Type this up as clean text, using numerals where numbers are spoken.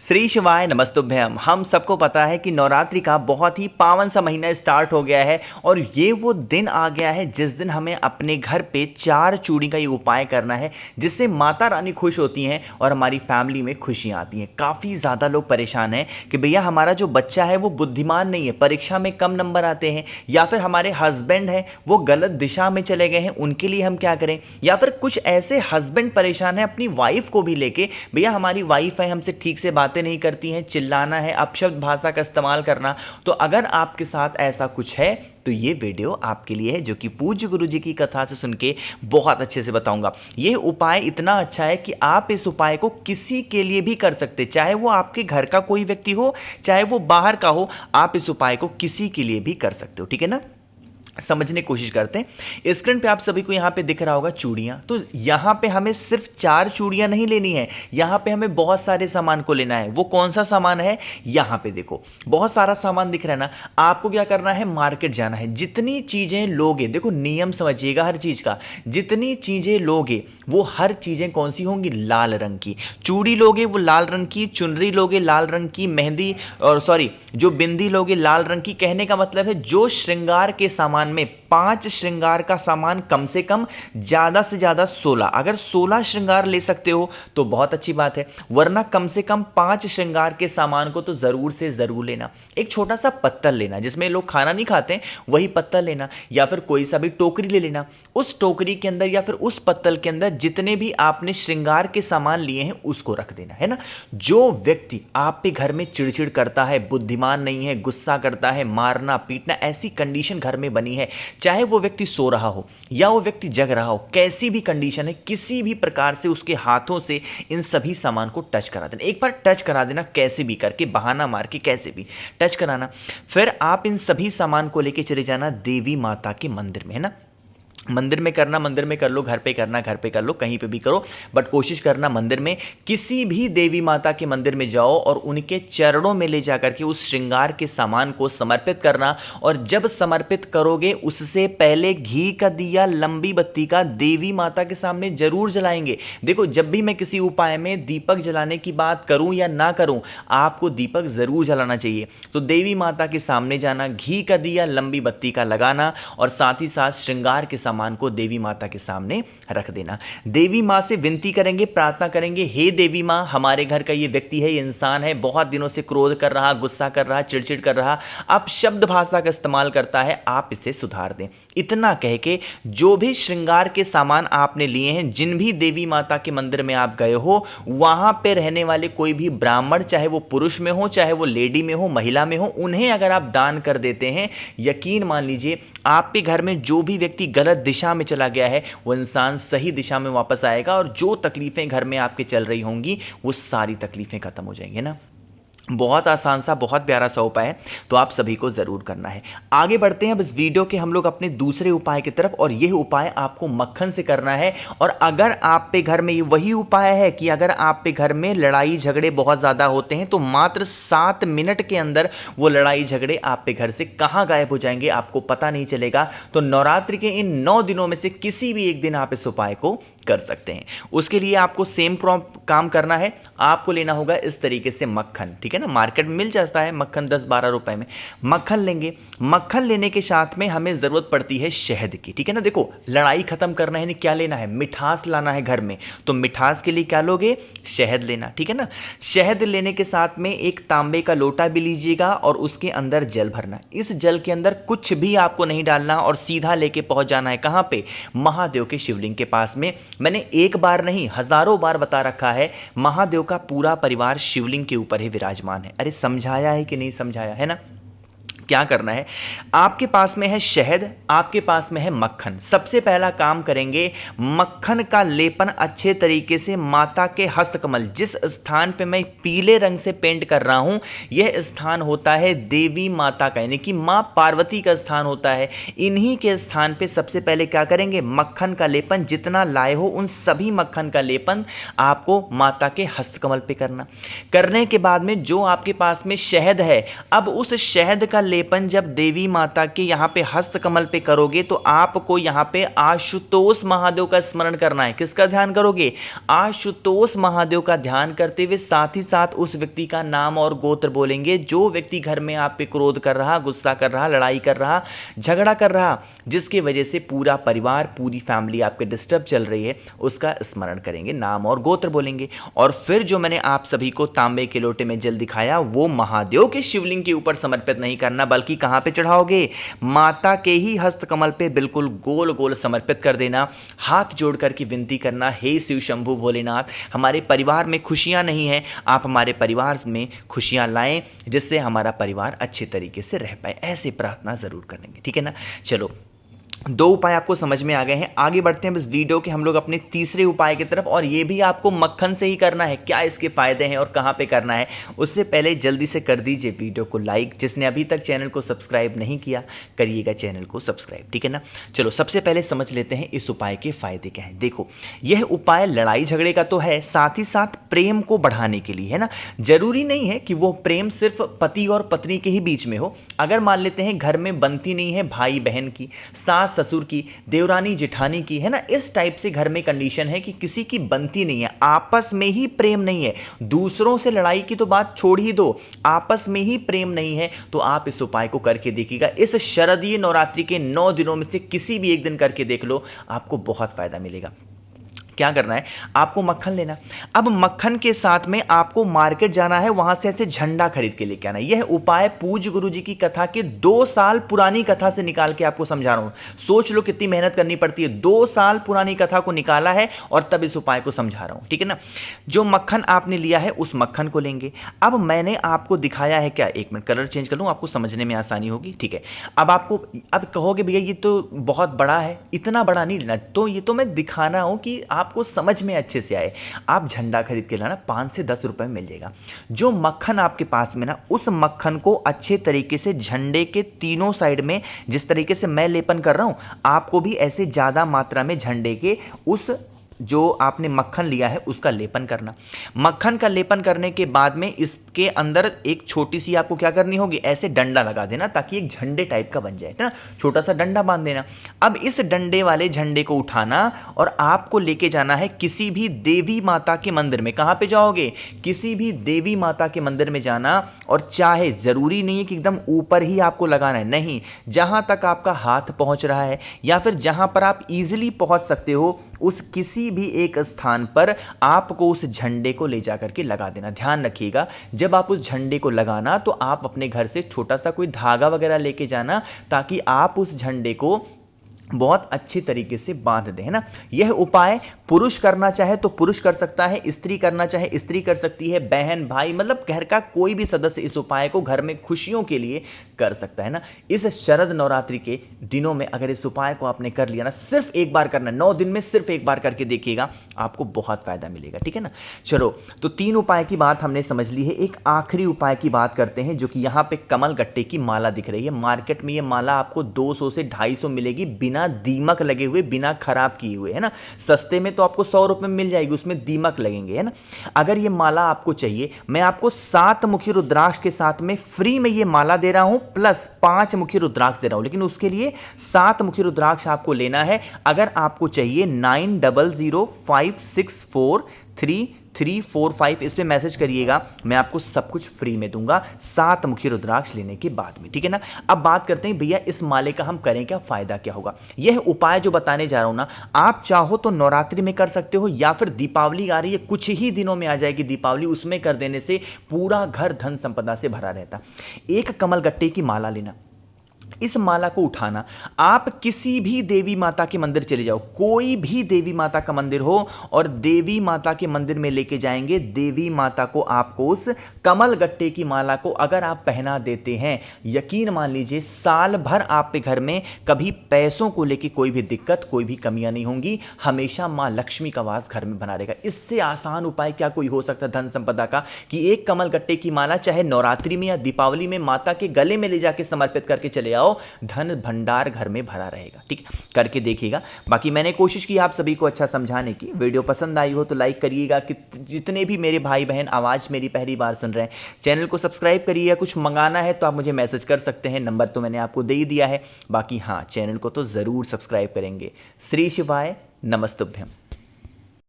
श्री शिवाय नमस्तुभ्यम। हम सबको पता है कि नवरात्रि का बहुत ही पावन सा महीना स्टार्ट हो गया है और ये वो दिन आ गया है जिस दिन हमें अपने घर पे 4 चूड़ी का ये उपाय करना है जिससे माता रानी खुश होती हैं और हमारी फैमिली में खुशियाँ आती हैं। काफ़ी ज़्यादा लोग परेशान हैं कि भैया हमारा जो बच्चा है वो बुद्धिमान नहीं है, परीक्षा में कम नंबर आते हैं, या फिर हमारे हस्बैंड हैं वो गलत दिशा में चले गए हैं, उनके लिए हम क्या करें। या फिर कुछ ऐसे हस्बैंड परेशान हैं अपनी वाइफ को भी लेके, भैया हमारी वाइफ है हमसे ठीक से बातें नहीं करती हैं, चिल्लाना है, अपशब्द भाषा का इस्तेमाल करना। तो अगर आपके साथ ऐसा कुछ है तो ये वीडियो आपके लिए है, जो कि पूज्य गुरु जी की कथा से सुन के बहुत अच्छे से बताऊंगा। ये उपाय इतना अच्छा है कि आप इस उपाय को किसी के लिए भी कर सकते, चाहे वो आपके घर का कोई व्यक्ति हो, चाहे वो बाहर का हो, आप इस उपाय को किसी के लिए भी कर सकते हो। ठीक है ना, समझने की कोशिश करते हैं। स्क्रीन पे आप सभी को यहाँ पे दिख रहा होगा चूड़ियाँ। तो यहाँ पे हमें सिर्फ 4 चूड़ियाँ नहीं लेनी है, यहाँ पे हमें बहुत सारे सामान को लेना है। वो कौन सा सामान है, यहाँ पे देखो बहुत सारा सामान दिख रहा है ना। आपको क्या करना है, मार्केट जाना है। जितनी चीज़ें लोगे, देखो नियम समझिएगा हर चीज़ का, जितनी चीज़ें लोगे वो हर चीज़ें कौन सी होंगी, लाल रंग की। चूड़ी लोगे वो लाल रंग की, चुनरी लोगे लाल रंग की, मेहंदी और सॉरी जो बिंदी लोगे लाल रंग की। कहने का मतलब है जो श्रृंगार के सामान में 5 श्रृंगार का सामान कम से कम, ज्यादा से ज्यादा 16, अगर 16 श्रृंगार ले सकते हो तो बहुत अच्छी बात है, वरना कम से कम 5 श्रृंगार के सामान को तो जरूर से जरूर लेना। एक छोटा सा पत्तल लेना, जिसमें लोग खाना नहीं खाते वही पत्तल लेना, या फिर कोई सा भी टोकरी ले लेना। उस टोकरी के अंदर या फिर उस पत्तल के अंदर जितने भी आपने श्रृंगार के सामान लिए हैं उसको रख देना है ना। जो व्यक्ति आप पे घर में चिड़चिड़ करता है, बुद्धिमान नहीं है, गुस्सा करता है, मारना पीटना, ऐसी कंडीशन घर में बनी है, चाहे वो व्यक्ति सो रहा हो या वो व्यक्ति जग रहा हो, कैसी भी कंडीशन है, किसी भी प्रकार से उसके हाथों से इन सभी सामान को टच करा देना। एक बार टच करा देना, कैसे भी करके, बहाना मार के कैसे भी टच कराना। फिर आप इन सभी सामान को लेके चले जाना देवी माता के मंदिर में, है ना। मंदिर में करना, मंदिर में कर लो, घर पे करना घर पे कर लो, कहीं पे भी करो, बट कोशिश करना मंदिर में। किसी भी देवी माता के मंदिर में जाओ और उनके चरणों में ले जाकर के उस श्रृंगार के सामान को समर्पित करना। और जब समर्पित करोगे उससे पहले घी का दिया, लंबी बत्ती का देवी माता के सामने जरूर जलाएंगे। देखो जब भी मैं किसी उपाय में दीपक जलाने की बात करूं या ना करूं, आपको दीपक जरूर जलाना चाहिए। तो देवी माता के सामने जाना, घी का दिया लंबी बत्ती का लगाना और साथ ही साथ श्रृंगार के सामान को देवी माता के सामने रख देना। देवी मां से विनती करेंगे, प्रार्थना करेंगे, हे देवी मां, हमारे घर का ये व्यक्ति है, ये इंसान है, बहुत दिनों से क्रोध कर रहा, गुस्सा कर रहा, चिड़चिड़ कर रहा, अब शब्द भाषा का इस्तेमाल करता है, आप इसे सुधार दें। इतना कह के जो भी श्रृंगार के सामान आपने लिए हैं, जिन भी देवी माता के मंदिर में आप गए हो, वहां पे रहने वाले कोई भी ब्राह्मण, चाहे वो पुरुष में हो, चाहे वो लेडी में हो, महिला में हो, उन्हें अगर आप दान कर देते हैं, यकीन मान लीजिए आपके घर में जो भी व्यक्ति गलत दिशा में चला गया है वो इंसान सही दिशा में वापस आएगा और जो तकलीफें घर में आपके चल रही होंगी वो सारी तकलीफें खत्म हो जाएंगी ना। बहुत आसान सा, बहुत प्यारा सा उपाय है, तो आप सभी को जरूर करना है। आगे बढ़ते हैं अब इस वीडियो के हम लोग अपने दूसरे उपाय की तरफ, और यह उपाय आपको मक्खन से करना है। और अगर आप पे घर में ये वही उपाय है कि अगर आप पे घर में लड़ाई झगड़े बहुत ज्यादा होते हैं तो मात्र 7 मिनट के अंदर वो लड़ाई झगड़े आप पे घर से कहां गायब हो जाएंगे आपको पता नहीं चलेगा। तो नवरात्रि के इन 9 दिनों में से किसी भी एक दिन आप इस उपाय को कर सकते हैं। उसके लिए आपको सेम काम करना है, आपको लेना होगा इस तरीके से मक्खन। ठीक है ना, मार्केट में मिल जाता है मक्खन 10-12 रुपए में। मक्खन लेंगे, मक्खन लेने के साथ में हमें जरूरत पड़ती है शहद की। ठीक है ना, देखो लड़ाई खत्म करना है, क्या लेना है, मिठास लाना है घर में, तो मिठास के लिए क्या लोगे, शहद लेना। ठीक है ना, शहद लेने के साथ में एक तांबे का लोटा भी लीजिएगा और उसके अंदर जल भरना। इस जल के अंदर कुछ भी आपको नहीं डालना और सीधा लेके पहुंच जाना है कहां पे, महादेव के शिवलिंग के पास में। मैंने एक बार नहीं हजारों बार बता रखा है, महादेव का पूरा परिवार शिवलिंग के ऊपर ही विराजमान है। अरे समझाया है कि नहीं समझाया है ना। क्या करना है, आपके पास में है शहद, आपके पास में है मक्खन। सबसे पहला काम करेंगे, मक्खन का लेपन अच्छे तरीके से माता के हस्तकमल, जिस स्थान पे मैं पीले रंग से पेंट कर रहा हूं, यह स्थान होता है देवी माता का, यानी कि मां पार्वती का स्थान होता है। इन्हीं के स्थान पे सबसे पहले क्या करेंगे, मक्खन का लेपन, जितना लाए हो उन सभी मक्खन का लेपन आपको माता के हस्तकमल पे करना। करने के बाद में जो आपके पास में शहद है, अब उस शहद का लेपन जब देवी माता के यहाँ पे हस्त कमल पे करोगे तो आपको यहाँ पे आशुतोष महादेव का स्मरण करना है। किसका ध्यान करोगे? आशुतोष महादेव का ध्यान करते हुए साथ ही साथ उस व्यक्ति का नाम और गोत्र बोलेंगे जो व्यक्ति घर में आप पे क्रोध कर रहा, गुस्सा कर रहा, लड़ाई कर रहा, झगड़ा कर रहा, जिसकी वजह से पूरा परिवार, पूरी फैमिली आपके डिस्टर्ब चल रही है, उसका स्मरण करेंगे, नाम और गोत्र बोलेंगे। और फिर जो मैंने आप सभी को तांबे के लोटे में जल दिखाया वो महादेव के शिवलिंग के ऊपर समर्पित नहीं करना, बल्कि कहां पे चढ़ाओगे? माता के ही हस्त कमल पे बिल्कुल गोल गोल समर्पित कर देना। हाथ जोड़ करके विनती करना, हे शिव शंभु भोलेनाथ, हमारे परिवार में खुशियां नहीं है, आप हमारे परिवार में खुशियां लाएं जिससे हमारा परिवार अच्छे तरीके से रह पाए। ऐसे प्रार्थना जरूर करेंगे, ठीक है ना। चलो, 2 उपाय आपको समझ में आ गए हैं। आगे बढ़ते हैं इस वीडियो के हम लोग अपने तीसरे उपाय की तरफ, और ये भी आपको मक्खन से ही करना है। क्या इसके फायदे हैं और कहाँ पे करना है, उससे पहले जल्दी से कर दीजिए वीडियो को लाइक। जिसने अभी तक चैनल को सब्सक्राइब नहीं किया, करिएगा चैनल को सब्सक्राइब, ठीक है ना। चलो, सबसे पहले समझ लेते हैं इस उपाय के फायदे क्या हैं। देखो, यह उपाय लड़ाई झगड़े का तो है, साथ ही साथ प्रेम को बढ़ाने के लिए है ना। जरूरी नहीं है कि वो प्रेम सिर्फ पति और पत्नी के ही बीच में हो। अगर मान लेते हैं घर में बनती नहीं है भाई बहन की, सास ससुर की, देवरानी जेठानी की, है ना, इस टाइप से घर में कंडीशन है कि किसी की बनती नहीं है, आपस में ही प्रेम नहीं है, दूसरों से लड़ाई की तो बात छोड़ ही दो, आपस में ही प्रेम नहीं है, तो आप इस उपाय को करके देखिएगा। इस शरदीय नवरात्रि के 9 दिनों में से किसी भी एक दिन करके देख लो, आपको बहुत फायदा मिलेगा। क्या करना है? आपको मक्खन लेना। अब मक्खन के साथ में आपको मार्केट जाना है, वहां से ऐसे झंडा खरीद के लेके आना है। यह उपाय पूज्य गुरु जी की कथा के 2 साल पुरानी कथा से निकाल के आपको समझा रहा हूं। सोच लो कितनी मेहनत करनी पड़ती है। 2 साल पुरानी कथा को निकाला है और तब इस उपाय को समझा रहा हूं, ठीक है ना। जो मक्खन आपने लिया है उस मक्खन को लेंगे। अब मैंने आपको दिखाया है क्या, 1 मिनट कलर चेंज कर लूं, आपको समझने में आसानी होगी, ठीक है। अब कहोगे भैया ये तो बहुत बड़ा है, इतना बड़ा नहीं लेना, तो ये तो मैं दिखा रहा हूं कि आपको समझ में अच्छे से आए। आप झंडा खरीद के लाना, 5 से 10 रुपए में मिल जाएगा। जो मक्खन आपके पास में ना, उस मक्खन को अच्छे तरीके से झंडे के तीनों साइड में, जिस तरीके से मैं लेपन कर रहा हूं, आपको भी ऐसे ज्यादा मात्रा में झंडे के उस जो आपने मक्खन लिया है उसका लेपन करना। मक्खन का लेपन करने के बाद में इसके अंदर एक छोटी सी आपको क्या करनी होगी, ऐसे डंडा लगा देना ताकि एक झंडे टाइप का बन जाए, है ना। छोटा सा डंडा बांध देना। अब इस डंडे वाले झंडे को उठाना और आपको लेके जाना है किसी भी देवी माता के मंदिर में। कहां पे जाओगे? किसी भी देवी माता के मंदिर में जाना, और चाहे जरूरी नहीं है कि एकदम ऊपर ही आपको लगाना है, नहीं, जहां तक आपका हाथ पहुंच रहा है या फिर जहां पर आप इजीली पहुंच सकते हो, उस किसी भी एक स्थान पर आपको उस झंडे को ले जाकर के लगा देना। ध्यान रखिएगा, जब आप उस झंडे को लगाना तो आप अपने घर से छोटा सा कोई धागा वगैरह लेके जाना, ताकि आप उस झंडे को बहुत अच्छी तरीके से बांध दें, है ना। यह उपाय पुरुष करना चाहे तो पुरुष कर सकता है, स्त्री करना चाहे स्त्री कर सकती है, बहन भाई, मतलब घर का कोई भी सदस्य इस उपाय को घर में खुशियों के लिए कर सकता है ना। इस शरद नवरात्रि के दिनों में अगर इस उपाय को आपने कर लिया ना, सिर्फ एक बार करना, 9 दिन में सिर्फ एक बार करके देखिएगा, आपको बहुत फायदा मिलेगा, ठीक है ना। चलो, तो 3 उपाय की बात हमने समझ ली है। एक आखिरी उपाय की बात करते हैं, जो कि यहाँ पे कमल गट्टे की माला दिख रही है। मार्केट में ये माला आपको 200 से 250 मिलेगी, बिना दीमक लगे हुए, बिना खराब किए हुए, है ना। सस्ते में तो आपको 100 रुपए में मिल जाएगी, उसमें दीमक लगेंगे, है ना। अगर ये माला आपको चाहिए, मैं आपको 7 मुखी रुद्राक्ष के साथ में फ्री में ये माला दे रहा हूं, प्लस 5 मुखी रुद्राक्ष दे रहा हूं, लेकिन उसके लिए 7 मुखी रुद्राक्ष आपको लेना है। अगर आपको चाहिए 9005643345 इस पे मैसेज करिएगा, मैं आपको सब कुछ फ्री में दूंगा 7 मुखी रुद्राक्ष लेने के बाद में, ठीक है ना। अब बात करते हैं भैया इस माले का हम करें क्या, फायदा क्या होगा। यह उपाय जो बताने जा रहा हूं ना, आप चाहो तो नवरात्रि में कर सकते हो, या फिर दीपावली आ रही है, कुछ ही दिनों में आ जाएगी दीपावली, उसमें कर देने से पूरा घर धन संपदा से भरा रहता। एक कमल गट्टे की माला लेना, इस माला को उठाना, आप किसी भी देवी माता के मंदिर चले जाओ, कोई भी देवी माता का मंदिर हो, और देवी माता के मंदिर में लेके जाएंगे। देवी माता को आपको उस कमल गट्टे की माला को अगर आप पहना देते हैं, यकीन मान लीजिए साल भर आप पे घर में कभी पैसों को लेके कोई भी दिक्कत, कोई भी कमियां नहीं होंगी, हमेशा मां लक्ष्मी का वास घर में बना रहेगा। इससे आसान उपाय क्या कोई हो सकता है धन संपदा का, कि एक कमल गट्टे की माला चाहे नवरात्रि में या दीपावली में माता के गले में ले जाके समर्पित करके चले आओ, आओ, धन भंडार घर में भरा रहेगा। ठीक है, करके देखिएगा। बाकी मैंने कोशिश की आप सभी को अच्छा समझाने की। वीडियो पसंद आई हो तो लाइक करिएगा। कि जितने भी मेरे भाई बहन आवाज़ मेरी पहली बार सुन रहे हैं, चैनल को सब्सक्राइब करिएगा। कुछ मंगाना है तो आप मुझे मैसेज कर सकते हैं, नंबर तो मैंने आपको दे ही दिया है। बाकी हाँ, चैनल को तो ज़रूर सब्सक्राइब करेंगे। श्री शिवाय नमस्तुभ्यम।